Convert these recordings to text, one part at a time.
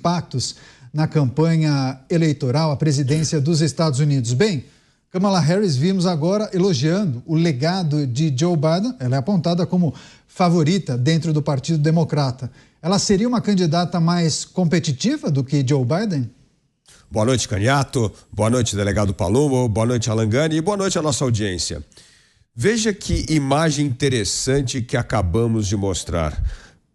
impactos na campanha eleitoral à presidência dos Estados Unidos. Bem, Kamala Harris vimos agora elogiando o legado de Joe Biden. Ela é apontada como favorita dentro do Partido Democrata. Ela seria uma candidata mais competitiva do que Joe Biden? Boa noite, Caniato. Boa noite, delegado Palumbo. Boa noite, Alan Gani. E boa noite à nossa audiência. Veja que imagem interessante que acabamos de mostrar.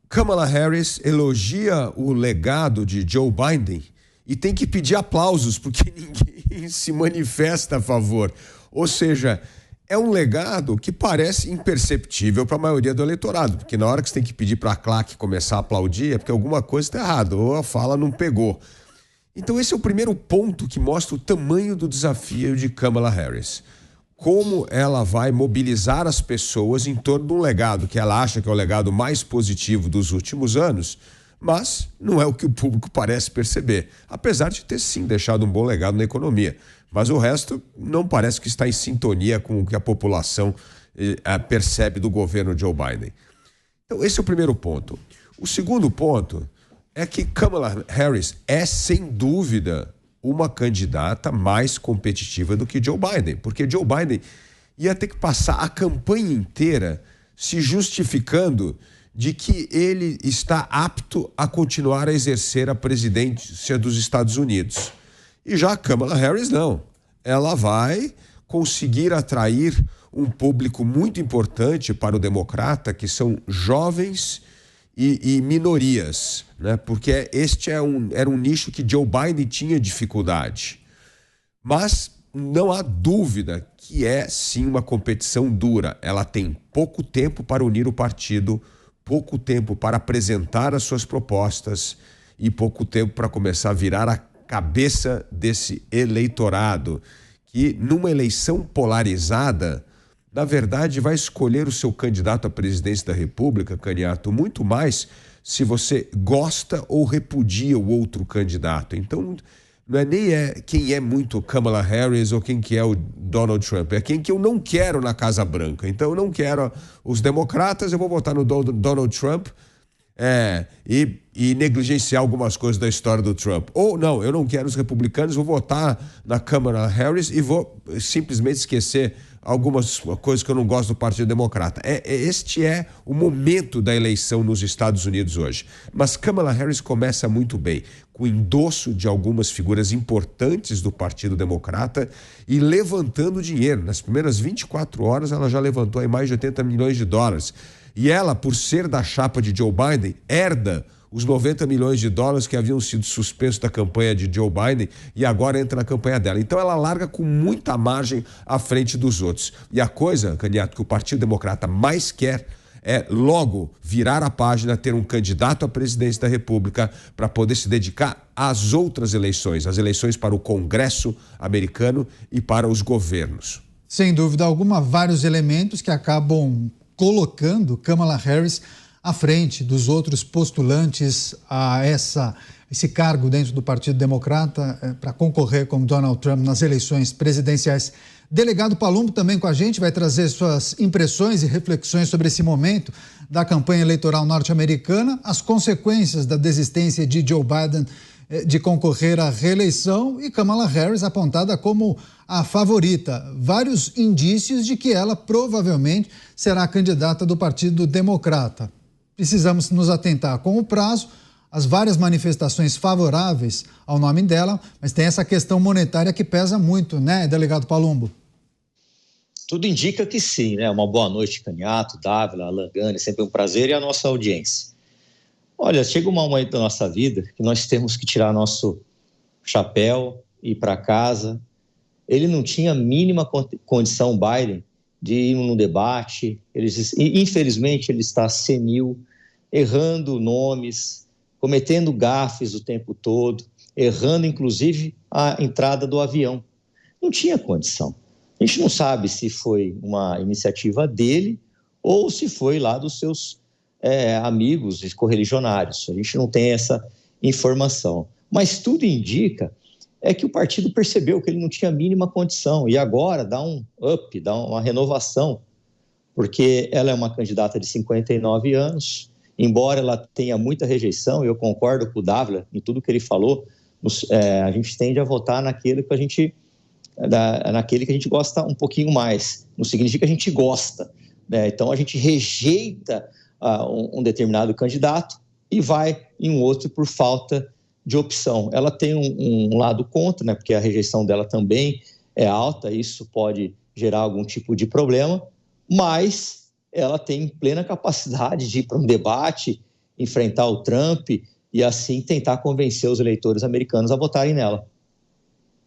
Kamala Harris elogia o legado de Joe Biden e tem que pedir aplausos porque ninguém se manifesta a favor. Ou seja, é um legado que parece imperceptível para a maioria do eleitorado, porque na hora que você tem que pedir para a claque começar a aplaudir é porque alguma coisa está errada, ou a fala não pegou. Então esse é o primeiro ponto que mostra o tamanho do desafio de Kamala Harris. Como ela vai mobilizar as pessoas em torno de um legado que ela acha que é o legado mais positivo dos últimos anos, mas não é o que o público parece perceber, apesar de ter sim deixado um bom legado na economia. Mas o resto não parece que está em sintonia com o que a população percebe do governo Joe Biden. Então esse é o primeiro ponto. O segundo ponto é que Kamala Harris é, sem dúvida, uma candidata mais competitiva do que Joe Biden, porque Joe Biden ia ter que passar a campanha inteira se justificando de que ele está apto a continuar a exercer a presidência dos Estados Unidos. E já a Kamala Harris não. Ela vai conseguir atrair um público muito importante para o democrata, que são jovens e minorias, né? Porque este era um nicho que Joe Biden tinha dificuldade. Mas não há dúvida que é sim uma competição dura. Ela tem pouco tempo para unir o partido, pouco tempo para apresentar as suas propostas e pouco tempo para começar a virar a cabeça desse eleitorado que, numa eleição polarizada, na verdade, vai escolher o seu candidato à presidência da República, Caniato, muito mais se você gosta ou repudia o outro candidato. Então, não é nem quem é muito Kamala Harris ou quem que é o Donald Trump, é quem que eu não quero na Casa Branca. Então, eu não quero os democratas, eu vou votar no Donald Trump e negligenciar algumas coisas da história do Trump. Ou não, eu não quero os republicanos, vou votar na Kamala Harris e vou simplesmente esquecer algumas coisas que eu não gosto do Partido Democrata. Este é o momento da eleição nos Estados Unidos hoje. Mas Kamala Harris começa muito bem, com o endosso de algumas figuras importantes do Partido Democrata e levantando dinheiro. Nas primeiras 24 horas, ela já levantou aí mais de 80 milhões de dólares. E ela, por ser da chapa de Joe Biden, herda os 90 milhões de dólares que haviam sido suspensos da campanha de Joe Biden e agora entra na campanha dela. Então ela larga com muita margem à frente dos outros. E a coisa, Caniato, que o Partido Democrata mais quer é logo virar a página, ter um candidato à presidência da República para poder se dedicar às outras eleições, as eleições para o Congresso americano e para os governos. Sem dúvida alguma, vários elementos que acabam colocando Kamala Harris à frente dos outros postulantes a esse cargo dentro do Partido Democrata para concorrer com Donald Trump nas eleições presidenciais. Delegado Palumbo também com a gente vai trazer suas impressões e reflexões sobre esse momento da campanha eleitoral norte-americana, as consequências da desistência de Joe Biden de concorrer à reeleição e Kamala Harris apontada como a favorita. Vários indícios de que ela provavelmente será a candidata do Partido Democrata. Precisamos nos atentar com o prazo às várias manifestações favoráveis ao nome dela, mas tem essa questão monetária que pesa muito, né, delegado Palumbo? Tudo indica que sim, né? Uma boa noite, Caniato, Dávila, Alan Gani, sempre um prazer, e a nossa audiência. Olha, chega um momento da nossa vida que nós temos que tirar nosso chapéu e ir para casa. Ele não tinha a mínima condição, Biden, de ir num debate. Infelizmente, ele está senil, errando nomes, cometendo gafes o tempo todo, errando, inclusive, a entrada do avião. Não tinha condição. A gente não sabe se foi uma iniciativa dele ou se foi lá dos seus amigos e correligionários. A gente não tem essa informação. Mas tudo indica que o partido percebeu que ele não tinha a mínima condição e agora dá um up, dá uma renovação, porque ela é uma candidata de 59 anos, embora ela tenha muita rejeição, e eu concordo com o Dávila em tudo que ele falou, a gente tende a votar naquele que a gente gosta um pouquinho mais. Não significa que a gente gosta, né? Então a gente rejeita um determinado candidato e vai em um outro por falta de opção. Ela tem um lado contra, né? Porque a rejeição dela também é alta, isso pode gerar algum tipo de problema, mas ela tem plena capacidade de ir para um debate, enfrentar o Trump e assim tentar convencer os eleitores americanos a votarem nela.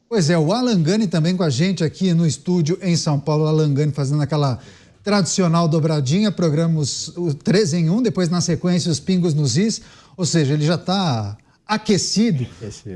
Pois é, o Alan Gani também com a gente aqui no estúdio em São Paulo. O Alan Gani fazendo aquela tradicional dobradinha, programas o 3 em 1, depois na sequência os pingos nos is, ou seja, ele já está aquecido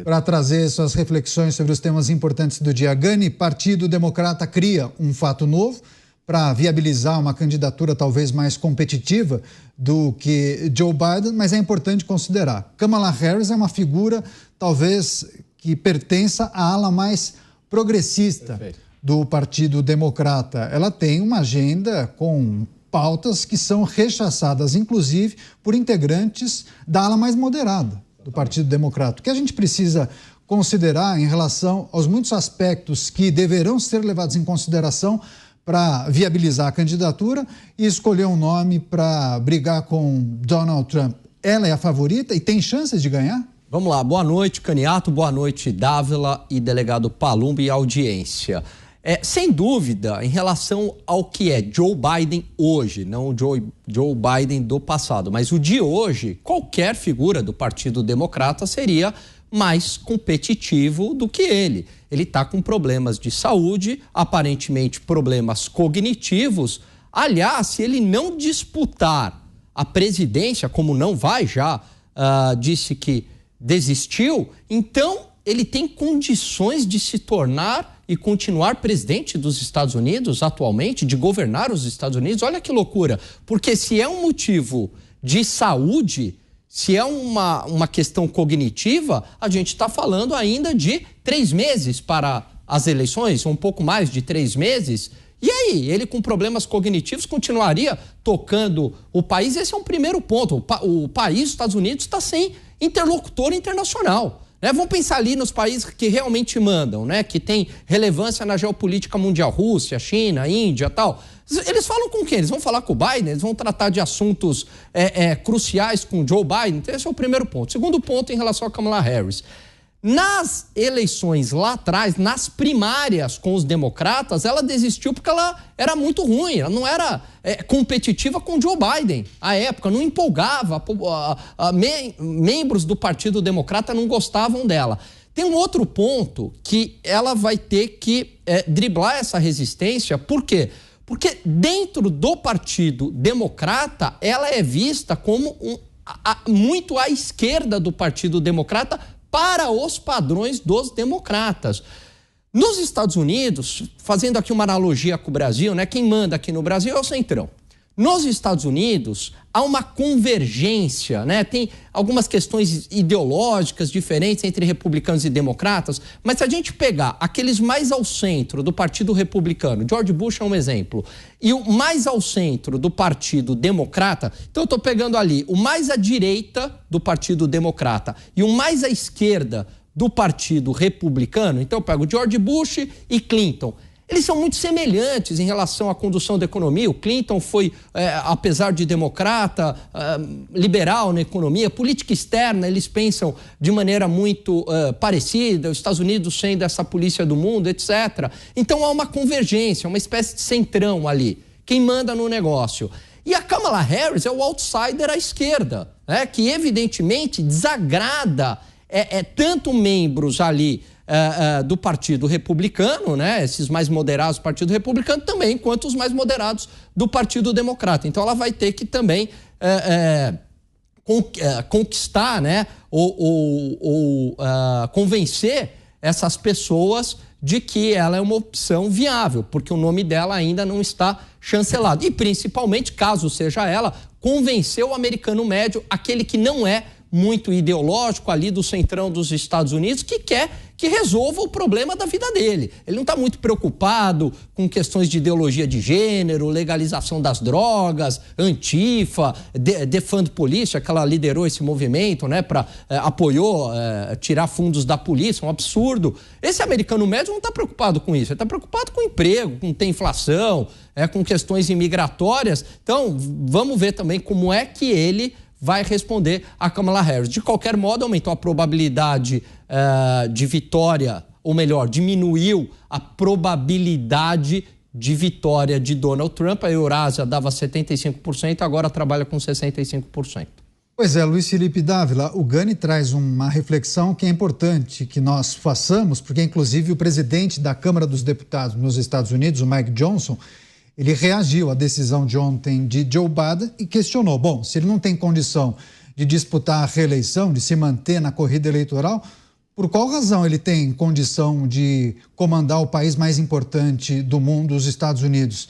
para trazer suas reflexões sobre os temas importantes do dia. Gani, Partido Democrata cria um fato novo para viabilizar uma candidatura talvez mais competitiva do que Joe Biden, mas é importante considerar. Kamala Harris é uma figura talvez que pertença à ala mais progressista do Partido Democrata. Ela tem uma agenda com pautas que são rechaçadas, inclusive, por integrantes da ala mais moderada do Partido Democrata. O que a gente precisa considerar em relação aos muitos aspectos que deverão ser levados em consideração para viabilizar a candidatura e escolher um nome para brigar com Donald Trump. Ela é a favorita e tem chances de ganhar? Vamos lá, boa noite, Caniato, boa noite, Dávila e delegado Palumbo e audiência. Sem dúvida, em relação ao que é Joe Biden hoje, não o Joe Biden do passado, mas o de hoje, qualquer figura do Partido Democrata seria mais competitivo do que ele. Ele está com problemas de saúde, aparentemente problemas cognitivos. Aliás, se ele não disputar a presidência, como não vai já, disse que desistiu, então ele tem condições de se tornar e continuar presidente dos Estados Unidos atualmente, de governar os Estados Unidos. Olha que loucura, porque se é um motivo de saúde, se é uma questão cognitiva, a gente está falando ainda de 3 meses para as eleições, um pouco mais de 3 meses. E aí, ele com problemas cognitivos continuaria tocando o país? Esse é um primeiro ponto. O país, os Estados Unidos, está sem interlocutor internacional. Né? Vamos pensar ali nos países que realmente mandam, né? Que tem relevância na geopolítica mundial, Rússia, China, Índia e tal. Eles falam com quem? Eles vão falar com o Biden? Eles vão tratar de assuntos cruciais com o Joe Biden? Então, esse é o primeiro ponto. Segundo ponto, em relação a Kamala Harris. Nas eleições lá atrás, nas primárias com os democratas, ela desistiu porque ela era muito ruim, ela não era competitiva com o Joe Biden à época, não empolgava, membros do Partido Democrata não gostavam dela. Tem um outro ponto que ela vai ter que driblar essa resistência, por quê? Porque dentro do Partido Democrata, ela é vista como muito à esquerda do Partido Democrata para os padrões dos democratas. Nos Estados Unidos, fazendo aqui uma analogia com o Brasil, né? Quem manda aqui no Brasil é o Centrão. Nos Estados Unidos, há uma convergência, né? Tem algumas questões ideológicas diferentes entre republicanos e democratas, mas se a gente pegar aqueles mais ao centro do Partido Republicano, George Bush é um exemplo, e o mais ao centro do Partido Democrata, então eu estou pegando ali o mais à direita do Partido Democrata e o mais à esquerda do Partido Republicano, então eu pego George Bush e Clinton. Eles são muito semelhantes em relação à condução da economia. O Clinton foi, apesar de democrata, liberal na economia, política externa, eles pensam de maneira muito parecida, os Estados Unidos sendo essa polícia do mundo, etc. Então há uma convergência, uma espécie de centrão ali, quem manda no negócio. E a Kamala Harris é o outsider à esquerda, né, que evidentemente desagrada tanto membros ali do Partido Republicano, né, esses mais moderados do Partido Republicano, também quanto os mais moderados do Partido Democrata. Então ela vai ter que também conquistar, né, ou convencer essas pessoas de que ela é uma opção viável, porque o nome dela ainda não está chancelado. E principalmente, caso seja ela, convencer o americano médio, aquele que não é muito ideológico ali do centrão dos Estados Unidos que quer que resolva o problema da vida dele. Ele não está muito preocupado com questões de ideologia de gênero, legalização das drogas, Antifa, Defund Police, que ela liderou esse movimento, né, apoiou tirar fundos da polícia, um absurdo. Esse americano médio não está preocupado com isso, ele está preocupado com emprego, com ter inflação, com questões imigratórias. Então, vamos ver também como é que ele vai responder a Kamala Harris. De qualquer modo, aumentou a probabilidade de vitória, ou melhor, diminuiu a probabilidade de vitória de Donald Trump. A Eurásia dava 75%, agora trabalha com 65%. Pois é, Luiz Felipe Dávila, o Gani traz uma reflexão que é importante que nós façamos, porque inclusive o presidente da Câmara dos Deputados nos Estados Unidos, o Mike Johnson, ele reagiu à decisão de ontem de Joe Biden e questionou, bom, se ele não tem condição de disputar a reeleição, de se manter na corrida eleitoral, por qual razão ele tem condição de comandar o país mais importante do mundo, os Estados Unidos?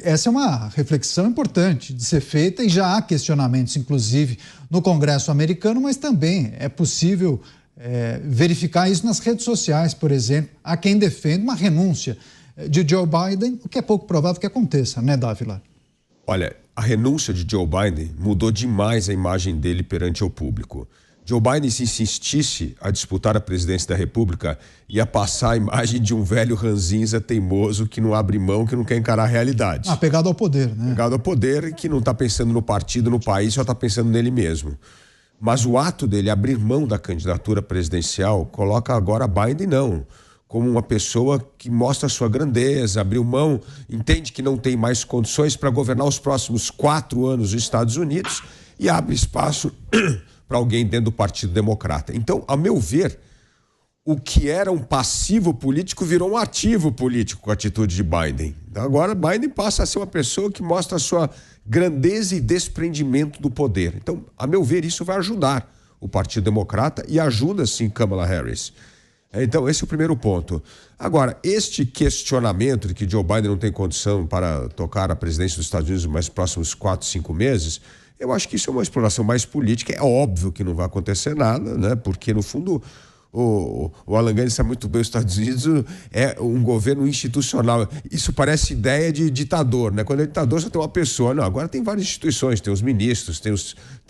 Essa é uma reflexão importante de ser feita e já há questionamentos, inclusive, no Congresso americano, mas também é possível verificar isso nas redes sociais, por exemplo. Há quem defende uma renúncia de Joe Biden, o que é pouco provável que aconteça, né, Dávila? Olha, a renúncia de Joe Biden mudou demais a imagem dele perante o público. Joe Biden, se insistisse a disputar a presidência da República, ia passar a imagem de um velho ranzinza teimoso que não abre mão, que não quer encarar a realidade. Pegado ao poder, né? Pegado ao poder, que não está pensando no partido, no país, só está pensando nele mesmo. Mas o ato dele abrir mão da candidatura presidencial coloca agora Biden não, como uma pessoa que mostra a sua grandeza, abriu mão, entende que não tem mais condições para governar os próximos 4 anos dos Estados Unidos e abre espaço para alguém dentro do Partido Democrata. Então, a meu ver, o que era um passivo político virou um ativo político com a atitude de Biden. Então, agora, Biden passa a ser uma pessoa que mostra a sua grandeza e desprendimento do poder. Então, a meu ver, isso vai ajudar o Partido Democrata e ajuda, sim, Kamala Harris. Então, esse é o primeiro ponto. Agora, este questionamento de que Joe Biden não tem condição para tocar a presidência dos Estados Unidos nos mais próximos 4, 5 meses, eu acho que isso é uma exploração mais política. É óbvio que não vai acontecer nada, né? Porque, no fundo, o Alan Gani sabe muito bem, os Estados Unidos é um governo institucional. Isso parece ideia de ditador, né? Quando é ditador, só tem uma pessoa. Não, agora tem várias instituições, tem os ministros, tem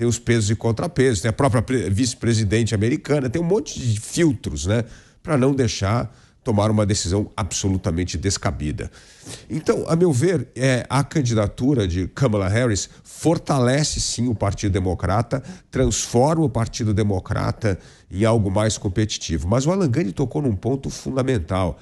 os pesos e contrapesos, tem a própria vice-presidente americana, tem um monte de filtros, né? Para não deixar tomar uma decisão absolutamente descabida. Então, a meu ver, a candidatura de Kamala Harris fortalece sim o Partido Democrata, transforma o Partido Democrata em algo mais competitivo. Mas o Alan Gani tocou num ponto fundamental.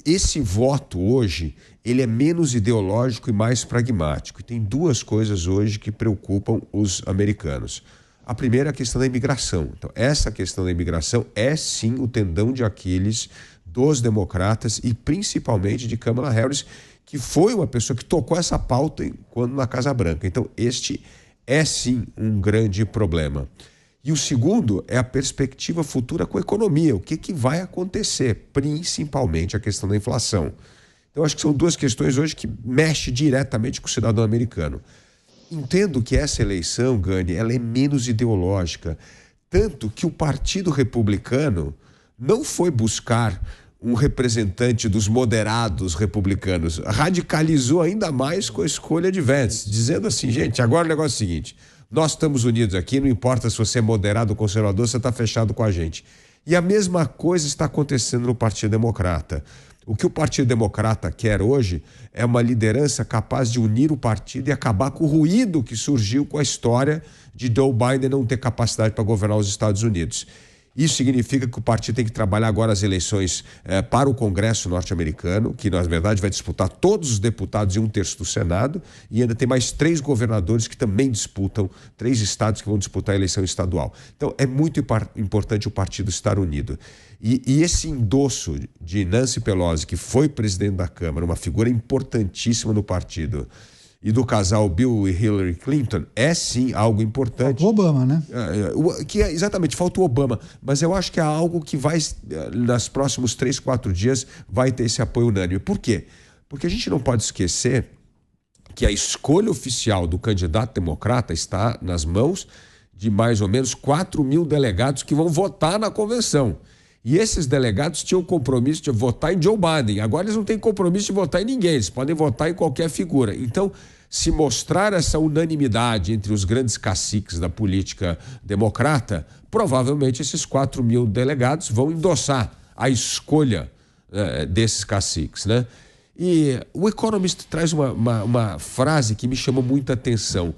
Esse voto hoje, ele é menos ideológico e mais pragmático. E tem 2 coisas hoje que preocupam os americanos. A primeira é a questão da imigração. Então, essa questão da imigração é sim o tendão de Aquiles dos democratas e principalmente de Kamala Harris, que foi uma pessoa que tocou essa pauta quando na Casa Branca. Então, este é sim um grande problema. E o segundo é a perspectiva futura com a economia. O que vai acontecer? Principalmente a questão da inflação. Então, acho que são 2 questões hoje que mexem diretamente com o cidadão americano. Entendo que essa eleição, Gani, ela é menos ideológica, tanto que o Partido Republicano não foi buscar um representante dos moderados republicanos, radicalizou ainda mais com a escolha de Vance, dizendo assim, gente, agora o negócio é o seguinte, nós estamos unidos aqui, não importa se você é moderado ou conservador, você está fechado com a gente. E a mesma coisa está acontecendo no Partido Democrata. O que o Partido Democrata quer hoje é uma liderança capaz de unir o partido e acabar com o ruído que surgiu com a história de Joe Biden não ter capacidade para governar os Estados Unidos. Isso significa que o partido tem que trabalhar agora as eleições para o Congresso norte-americano, que na verdade vai disputar todos os deputados e 1/3 do Senado, e ainda tem mais 3 governadores que também disputam, 3 estados que vão disputar a eleição estadual. Então é muito importante o partido estar unido. E esse endosso de Nancy Pelosi, que foi presidente da Câmara, uma figura importantíssima no partido, e do casal Bill e Hillary Clinton, é sim algo importante. Falta o Obama, né? Exatamente, falta o Obama. Mas eu acho que é algo que vai, nos próximos 3, 4 dias, vai ter esse apoio unânime. Por quê? Porque a gente não pode esquecer que a escolha oficial do candidato democrata está nas mãos de mais ou menos 4 mil delegados que vão votar na convenção. E esses delegados tinham compromisso de votar em Joe Biden. Agora eles não têm compromisso de votar em ninguém, eles podem votar em qualquer figura. Então, se mostrar essa unanimidade entre os grandes caciques da política democrata, provavelmente esses 4 mil delegados vão endossar a escolha desses caciques, né? E o Economist traz uma frase que me chamou muita atenção,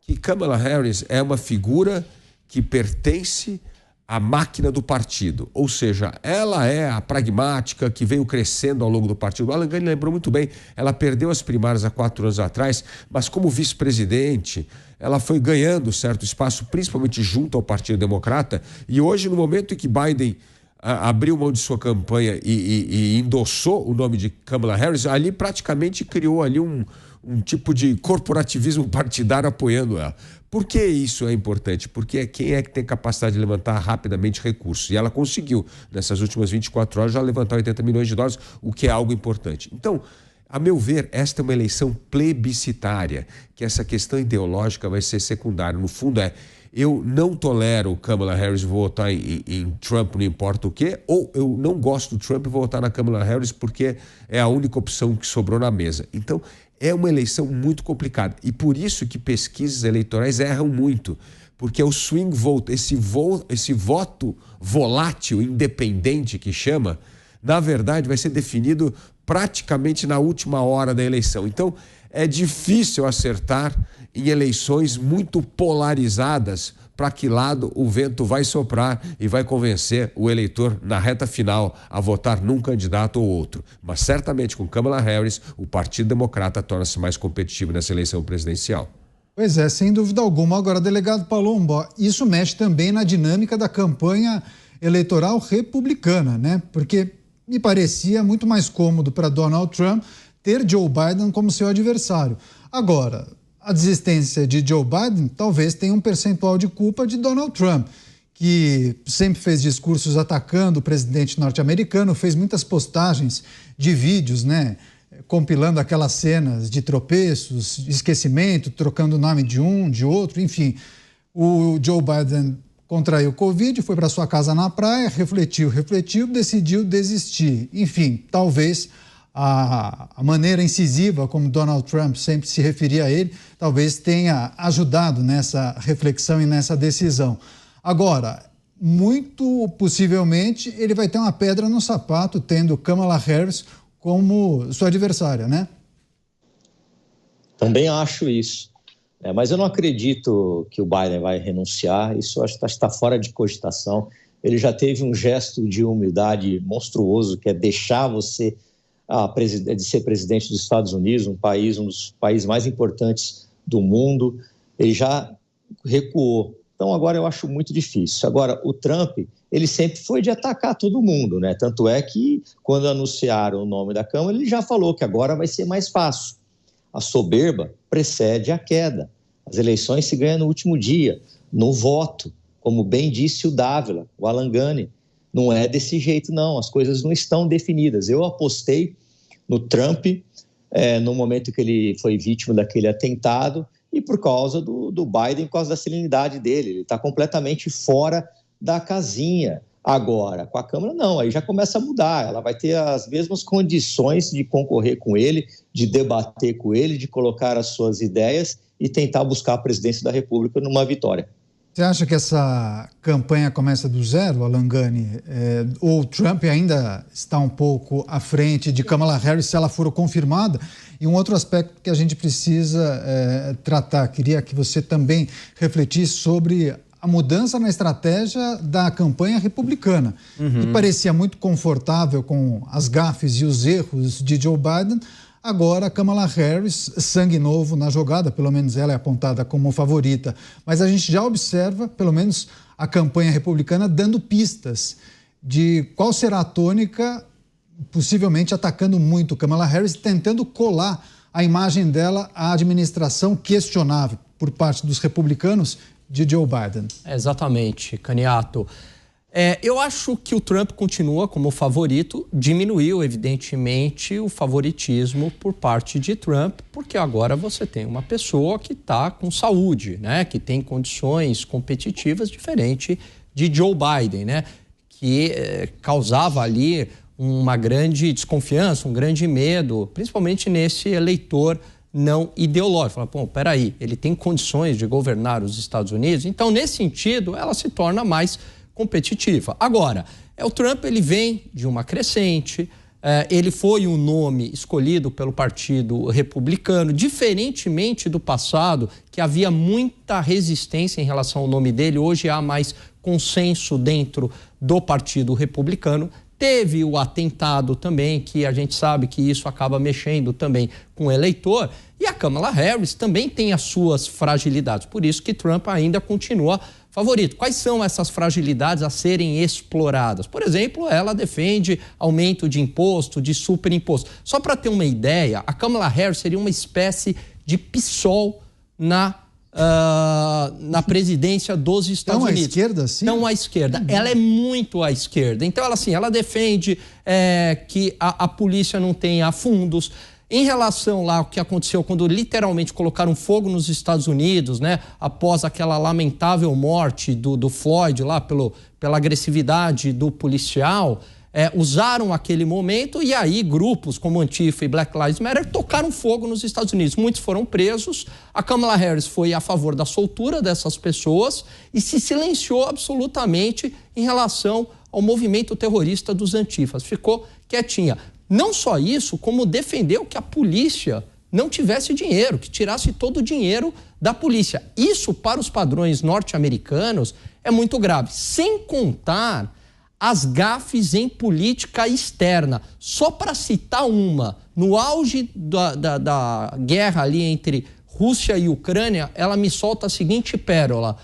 que Kamala Harris é uma figura que pertence à máquina do partido, ou seja, ela é a pragmática que veio crescendo ao longo do partido. O Alan Gani lembrou muito bem, ela perdeu as primárias há 4 anos atrás, mas como vice-presidente, ela foi ganhando certo espaço, principalmente junto ao Partido Democrata, e hoje, no momento em que Biden abriu mão de sua campanha e endossou o nome de Kamala Harris, ali praticamente criou ali um tipo de corporativismo partidário apoiando ela. Por que isso é importante? Porque quem é que tem capacidade de levantar rapidamente recursos? E ela conseguiu, nessas últimas 24 horas, já levantar 80 milhões de dólares, o que é algo importante. Então, a meu ver, esta é uma eleição plebiscitária, que essa questão ideológica vai ser secundária. No fundo eu não tolero Kamala Harris, vou votar em Trump, não importa o quê, ou eu não gosto do Trump e vou votar na Kamala Harris porque é a única opção que sobrou na mesa. Então, é uma eleição muito complicada. E por isso que pesquisas eleitorais erram muito, porque é o swing vote, esse voto volátil, independente que chama, na verdade vai ser definido praticamente na última hora da eleição. Então, é difícil acertar em eleições muito polarizadas para que lado o vento vai soprar e vai convencer o eleitor na reta final a votar num candidato ou outro. Mas certamente com Kamala Harris, o Partido Democrata torna-se mais competitivo nessa eleição presidencial. Pois é, sem dúvida alguma. Agora, delegado Palumbo, isso mexe também na dinâmica da campanha eleitoral republicana, né? Porque me parecia muito mais cômodo para Donald Trump ter Joe Biden como seu adversário. Agora, a desistência de Joe Biden talvez tenha um percentual de culpa de Donald Trump, que sempre fez discursos atacando o presidente norte-americano, fez muitas postagens de vídeos, né, compilando aquelas cenas de tropeços, esquecimento, trocando o nome de um, de outro, enfim. O Joe Biden contraiu Covid, foi para sua casa na praia, refletiu, decidiu desistir. Enfim, talvez a maneira incisiva como Donald Trump sempre se referia a ele, talvez tenha ajudado nessa reflexão e nessa decisão. Agora, muito possivelmente, ele vai ter uma pedra no sapato, tendo Kamala Harris como sua adversária, né? Também acho isso. Mas eu não acredito que o Biden vai renunciar, isso acho que está fora de cogitação. Ele já teve um gesto de humildade monstruoso, que é deixar você de ser presidente dos Estados Unidos, um dos países mais importantes do mundo. Ele já recuou. Então, agora eu acho muito difícil. Agora, o Trump, ele sempre foi de atacar todo mundo, né? Tanto é que, quando anunciaram o nome da Câmara, ele já falou que agora vai ser mais fácil. A soberba precede a queda. As eleições se ganham no último dia, no voto. Como bem disse o Dávila, o Alan Gani. Não é desse jeito, não. As coisas não estão definidas. Eu apostei no Trump no momento que ele foi vítima daquele atentado e por causa do Biden, por causa da serenidade dele. Ele está completamente fora da casinha. Agora, com a Câmara, não. Aí já começa a mudar. Ela vai ter as mesmas condições de concorrer com ele, de debater com ele, de colocar as suas ideias e tentar buscar a presidência da República numa vitória. Você acha que essa campanha começa do zero, Alan Gani? Ou o Trump ainda está um pouco à frente de Kamala Harris, se ela for confirmada? E um outro aspecto que a gente precisa tratar, queria que você também refletisse sobre a mudança na estratégia da campanha republicana, que parecia muito confortável com as gafes e os erros de Joe Biden. Agora, Kamala Harris, sangue novo na jogada, pelo menos ela é apontada como favorita. Mas a gente já observa, pelo menos, a campanha republicana dando pistas de qual será a tônica, possivelmente atacando muito Kamala Harris, tentando colar a imagem dela à administração questionável por parte dos republicanos de Joe Biden. Exatamente, Caniato. Eu acho que o Trump continua como favorito, diminuiu, evidentemente, o favoritismo por parte de Trump, porque agora você tem uma pessoa que está com saúde, né? Que tem condições competitivas diferente de Joe Biden, né? Que causava ali uma grande desconfiança, um grande medo, principalmente nesse eleitor não ideológico. Fala, pô, peraí, ele tem condições de governar os Estados Unidos? Então, nesse sentido, ela se torna mais competitiva. Agora, o Trump ele vem de uma crescente, ele foi um nome escolhido pelo Partido Republicano, diferentemente do passado, que havia muita resistência em relação ao nome dele, hoje há mais consenso dentro do Partido Republicano. Teve o atentado também, que a gente sabe que isso acaba mexendo também com o eleitor, e a Kamala Harris também tem as suas fragilidades, por isso que Trump ainda continua favorito. Quais são essas fragilidades a serem exploradas? Por exemplo, ela defende aumento de imposto, de superimposto. Só para ter uma ideia, a Kamala Harris seria uma espécie de PSOL na presidência dos Estados Unidos. Tão à esquerda, sim? Tão à esquerda. Ela é muito à esquerda. Então, ela defende que a polícia não tenha fundos. Em relação lá ao que aconteceu quando literalmente colocaram fogo nos Estados Unidos, né, após aquela lamentável morte do Floyd lá pela agressividade do policial, usaram aquele momento e aí grupos como Antifa e Black Lives Matter tocaram fogo nos Estados Unidos. Muitos foram presos, a Kamala Harris foi a favor da soltura dessas pessoas e se silenciou absolutamente em relação ao movimento terrorista dos Antifas. Ficou quietinha. Não só isso, como defendeu que a polícia não tivesse dinheiro, que tirasse todo o dinheiro da polícia. Isso, para os padrões norte-americanos, é muito grave. Sem contar as gafes em política externa. Só para citar uma, no auge da guerra ali entre Rússia e Ucrânia, ela me solta a seguinte pérola: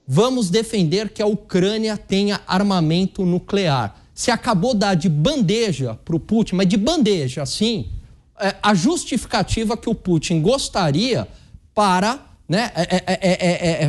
vamos defender que a Ucrânia tenha armamento nuclear. Se acabou de dar de bandeja para o Putin, mas de bandeja, assim, a justificativa que o Putin gostaria para, né,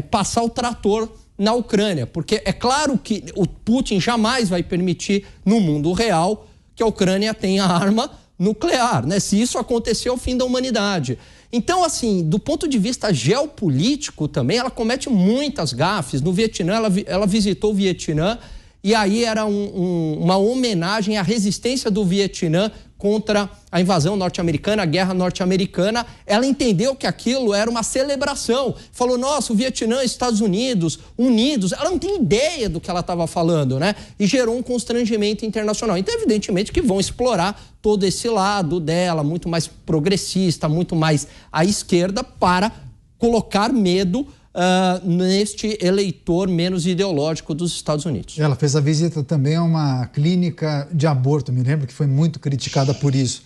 passar o trator na Ucrânia. Porque é claro que o Putin jamais vai permitir, no mundo real, que a Ucrânia tenha arma nuclear, né? Se isso acontecer, é o fim da humanidade. Então, assim, do ponto de vista geopolítico também, ela comete muitas gafes. No Vietnã, ela visitou o Vietnã, e aí era uma homenagem à resistência do Vietnã contra a invasão norte-americana, a guerra norte-americana. Ela entendeu que aquilo era uma celebração. Falou, nossa, o Vietnã e Estados Unidos unidos. Ela não tem ideia do que ela estava falando, né? E gerou um constrangimento internacional. Então, evidentemente que vão explorar todo esse lado dela, muito mais progressista, muito mais à esquerda, para colocar medo neste eleitor menos ideológico dos Estados Unidos. Ela fez a visita também a uma clínica de aborto, me lembro que foi muito criticada por isso.